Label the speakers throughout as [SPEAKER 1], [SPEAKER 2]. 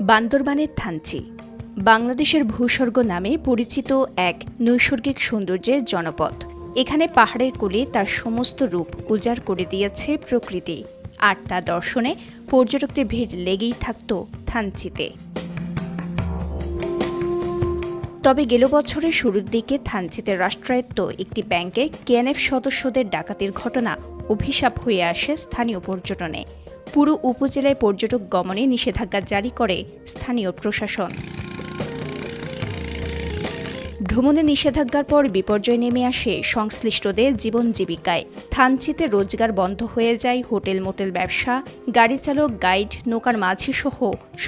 [SPEAKER 1] বান্দরবানের থানচি বাংলাদেশের ভূস্বর্গ নামে পরিচিত এক নৈসর্গিক সৌন্দর্যের জনপদ। এখানে পাহাড়ের কোলে তার সমস্ত রূপ উজাড় করে দিয়েছে প্রকৃতি, আর তা দর্শনে পর্যটকদের ভিড় লেগেই থাকত থানচিতে। তবে গেল বছরের শুরুর দিকে থানচিতে রাষ্ট্রায়ত্ত একটি ব্যাংকে কেএনএফ সদস্যদের ডাকাতির ঘটনা অভিশাপ হয়ে আসে স্থানীয় পর্যটনে। পুরো উপজেলায় পর্যটক গমনে নিষেধাজ্ঞা জারি করে স্থানীয় প্রশাসন। ভ্রমণে নিষেধাজ্ঞার পর বিপর্যয় নেমে আসে সংশ্লিষ্টদের জীবন জীবিকায়। থানচিতে রোজগার বন্ধ হয়ে যায় হোটেল মোটেল ব্যবসা, গাড়ি চালক, গাইড, নৌকার মাঝি সহ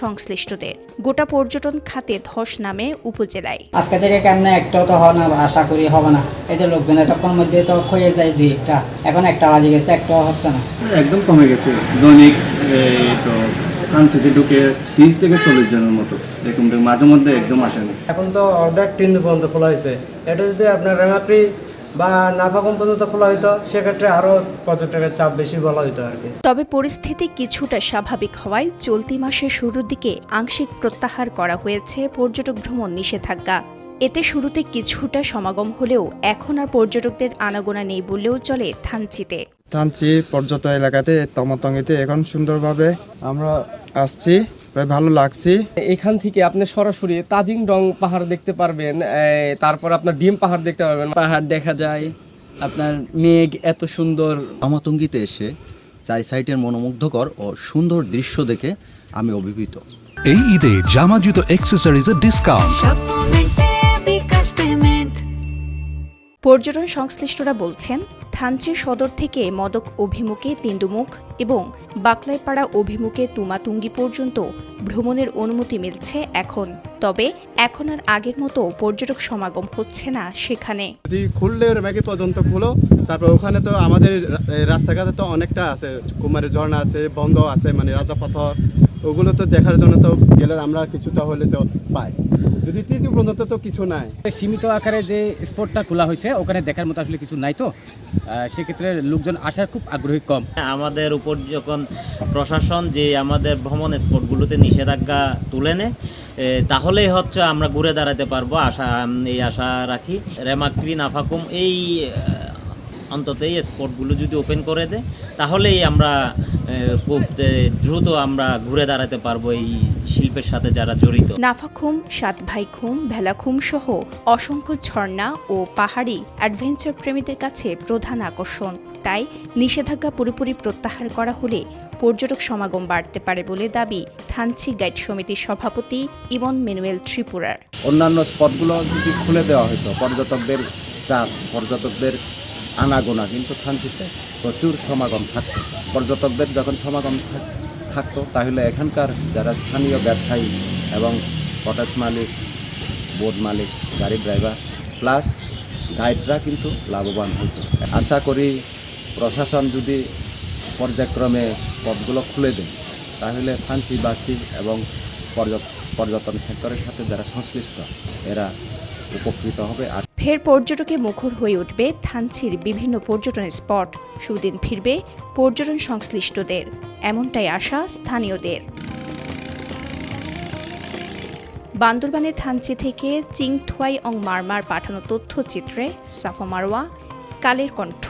[SPEAKER 1] সংশ্লিষ্টদের। গোটা পর্যটন খাতে ধস নামে উপজেলায়।
[SPEAKER 2] আজকে থেকে কেমনে একটাও তো হয় না, আশা করি হবে না। এই যে লোকজন এতক্ষণ মধ্যে তো হয়ে যায় দুই একটা, এখন একটা বাজে গেছে, একটাও হচ্ছে না।
[SPEAKER 3] একদম কমে গেছে। দৈনিক তো থানচিতে ঢুকে 30 থেকে 40 জনের মতো এরকম মাঝে মধ্যে একদম আসে না।
[SPEAKER 4] এখন তো অর্ধেক 3 পর্যন্ত খোলা হয়েছে। এটা যদি আপনার রেমাপ্রি বা নাফাকুম পর্যন্ত খোলা হইতো, সেক্ষেত্রে আরও পর্যটকের চাপ বেশি বলা হইতো আর কি।
[SPEAKER 1] তবে পরিস্থিতি কিছুটা স্বাভাবিক হওয়ায় চলতি মাসের শুরুর দিকে আংশিক প্রত্যাহার করা হয়েছে পর্যটক ভ্রমণ নিষেধাজ্ঞা। এতে শুরুতে কিছুটা সমাগম হলেও এখন আর পর্যটকদের আনাগোনা নেই বললেও চলে থানচিতে।
[SPEAKER 5] থানচি পর্যটন এলাকাতে তমতঙ্গিতে এখন সুন্দরভাবে আমরা আসছি, প্রায় ভালো লাগছে।
[SPEAKER 6] এখান থেকে আপনি সরাসরি তাজিং ডং পাহাড় দেখতে পারবেন, তারপর আপনার ডিম পাহাড় দেখতে পারবেন।
[SPEAKER 7] পাহাড় দেখা যায়, আপনার মেঘ এত সুন্দর।
[SPEAKER 8] তমতঙ্গিতে এসে চারি সাইডের মনোমুগ্ধকর ও সুন্দর দৃশ্য দেখে আমি অভিভূত।
[SPEAKER 9] এই ঈদে জামা জুতো অ্যাক্সেসরিজের ডিসকাউন্ট।
[SPEAKER 1] পর্যটন সংশ্লিষ্টরা বলছেন, থানচি সদর থেকে মদক অভিমুখে তিন্দুমুখ এবং বাকলাইপাড়া অভিমুখে তুমাতুঙ্গি পর্যন্ত ভ্রমণের অনুমতি মিলছে এখন। তবে এখন আর আগের মতো পর্যটক সমাগম হচ্ছে না সেখানে।
[SPEAKER 5] যদি খুললে ম্যাগি পর্যন্ত খুলো, তারপর ওখানে তো আমাদের রাস্তাঘাটে তো অনেকটা আছে, কুমারী ঝর্ণা আছে, বন্ধ আছে, মানে রাজা পাথর, ওগুলো তো দেখার জন্য তো গেলে আমরা কিছুটা হলে তো পাই। যদি তৃতীয় পর্যন্ত তো কিছু নাই,
[SPEAKER 7] সীমিত আকারে যে স্পটটা খোলা হয়েছে ওখানে দেখার মতো আসলে কিছু নাই, তো সেক্ষেত্রে লোকজন আসার খুব আগ্রহী কম।
[SPEAKER 10] আমাদের উপর যখন প্রশাসন যে আমাদের ভ্রমণ স্পটগুলোতে নিষেধাজ্ঞা তুলে নেয়, তাহলেই হচ্ছে আমরা ঘুরে দাঁড়াতে পারবো, এই আশা রাখি। রেমাক্রি, নাফাকুম এই অন্তত এই স্পটগুলো যদি ওপেন করে দেয়, তাহলেই আমরা খুব দ্রুত আমরা ঘুরে দাঁড়াতে পারবো এই শিল্পের সাথে যারা জড়িত।
[SPEAKER 1] নাফাখুম, সাতভাইখুম, ভেলাখুম সহ অসংখ্য ঝর্ণা ও পাহাড়ি অ্যাডভেঞ্চার প্রেমীদের কাছে প্রধান আকর্ষণ। তাই নিষেধাজ্ঞা পুরোপুরি প্রত্যাহার করা হলে পর্যটক সমাগম বাড়তে পারে বলে দাবি থানচি গাইড সমিতির সভাপতি ইমন মেনুয়েল ত্রিপুরার।
[SPEAKER 8] অন্যান্য স্পটগুলো যদি খুলে দেওয়া হতো, পর্যটকদের চাপ, পর্যটকদের আনাগোনা কিন্তু থানচিতে প্রচুর সমাগম থাকতো। পর্যটকদের যখন সমাগম থাকতো, তাহলে এখানকার যারা স্থানীয় ব্যবসায়ী এবং কটেজ মালিক, বোট মালিক, গাড়ি ড্রাইভার প্লাস গাইডরা কিন্তু লাভবান হতো। আশা করি প্রশাসন যদি পর্যায়ক্রমে স্পটগুলো খুলে দেয়, তাহলে থানচিবাসী এবং পর্যটন সেক্টরের সাথে যারা সংশ্লিষ্ট এরা উপকৃত হবে। আর
[SPEAKER 1] ফের পর্যটকে মুখর হয়ে উঠবে থানচির বিভিন্ন পর্যটন স্পট। সুদিন ফিরবে পর্যটন সংশ্লিষ্টদের, এমনটাই আশা স্থানীয়দের। বান্দরবানের থানচি থেকে চিংথুয়াই অং মারমার পাঠানো তথ্যচিত্রে সাফা মারওয়া, কালের কণ্ঠ।